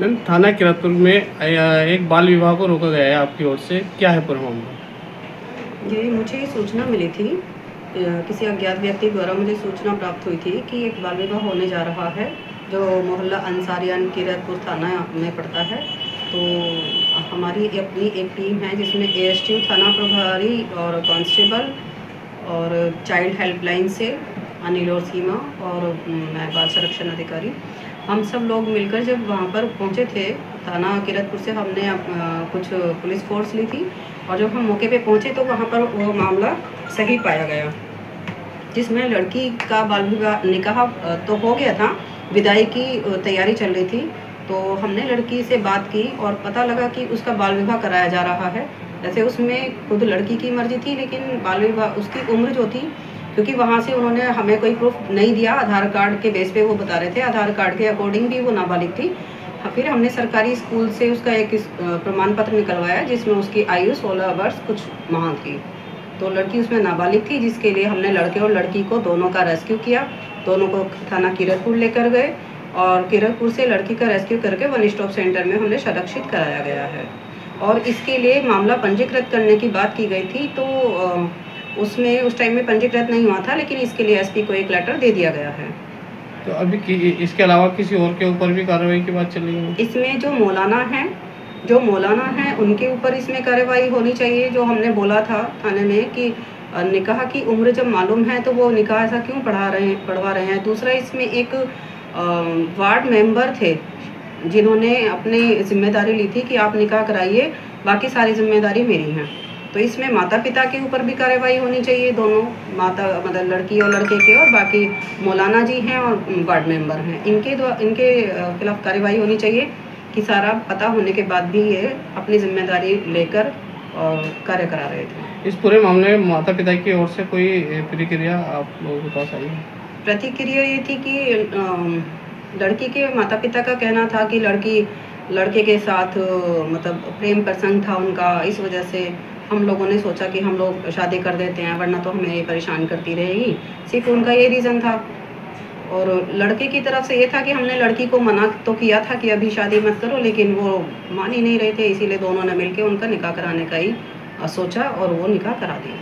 Ma'am, थाना किरतपुर में एक बाल विवाह को रोका गया है आपकी ओर से, क्या है पूरा मामला? ये मुझे सूचना मिली थी, किसी अज्ञात व्यक्ति द्वारा मुझे सूचना प्राप्त हुई थी कि एक बाल विवाह होने जा रहा है, जो मोहल्ला अंसारियान किरतपुर थाना में पड़ता है। तो हमारी अपनी एक टीम है जिसमें एएसटी थाना प्रभारी और कांस्टेबल और चाइल्ड हेल्पलाइन से अनिल और सीमा और मैं बाल संरक्षण अधिकारी, हम सब लोग मिलकर जब वहाँ पर पहुँचे थे थाना किरतपुर से, हमने कुछ पुलिस फोर्स ली थी और जब हम मौके पे पहुँचे तो वहाँ पर वो मामला सही पाया गया, जिसमें लड़की का बाल विवाह निकाह तो हो गया था, विदाई की तैयारी चल रही थी। तो हमने लड़की से बात की और पता लगा कि उसका बाल विवाह कराया जा रहा है। वैसे उसमें खुद लड़की की मर्जी थी, लेकिन बाल विवाह उसकी उम्र जो थी, क्योंकि वहाँ से उन्होंने हमें कोई प्रूफ नहीं दिया, आधार कार्ड के बेस पे वो बता रहे थे, आधार कार्ड के अकॉर्डिंग भी वो नाबालिग थी। फिर हमने सरकारी स्कूल से उसका एक प्रमाण पत्र निकलवाया जिसमें उसकी आयु 16 वर्ष कुछ माह थी। तो लड़की उसमें नाबालिग थी, जिसके लिए हमने लड़के और लड़की को दोनों का रेस्क्यू किया, दोनों को थाना किरतपुर लेकर गए और किरतपुर से लड़की का रेस्क्यू करके वन स्टॉप सेंटर में हमने संरक्षित कराया गया है। और इसके लिए मामला पंजीकृत करने की बात की गई थी, तो उसमें उस टाइम में पंजीकृत नहीं हुआ था, लेकिन इसके लिए एसपी को एक लेटर दे दिया गया है। तो अभी इसके अलावा किसी और के ऊपर भी कार्रवाई की बात चल रही है? इसमें जो मौलाना है उनके ऊपर इसमें कार्रवाई होनी चाहिए। जो हमने बोला था थाने में कि निकाह की उम्र जब मालूम है तो वो निकाह ऐसा क्यों पढ़वा रहे हैं। दूसरा, इसमें एक वार्ड मेंबर थे जिन्होंने अपनी जिम्मेदारी ली थी कि आप निकाह कराइए, बाकी सारी जिम्मेदारी मेरी है। तो इसमें माता पिता के ऊपर भी कार्रवाई होनी चाहिए, दोनों माता मतलब लड़की और लड़के के, और बाकी मौलाना जी हैं और वार्ड मेंबर हैं, इनके खिलाफ कार्रवाई होनी चाहिए कि सारा पता होने के बाद भी ये अपनी जिम्मेदारी लेकर और कार्य करा रहे थे। इस पूरे मामले में माता पिता की ओर से कोई प्रतिक्रिया आप लोगों के पास आई है? प्रतिक्रिया ये थी कि लड़की के माता पिता का कहना था कि लड़के के साथ मतलब प्रेम प्रसंग था उनका, इस वजह से हम लोगों ने सोचा कि हम लोग शादी कर देते हैं, वरना तो हमें ये परेशान करती रहेगी। सिर्फ उनका ये रीज़न था। और लड़के की तरफ से ये था कि हमने लड़की को मना तो किया था कि अभी शादी मत करो, लेकिन वो मान ही नहीं रहे थे, इसीलिए दोनों ने मिलकर उनका निकाह कराने का ही सोचा और वो निकाह करा दिया।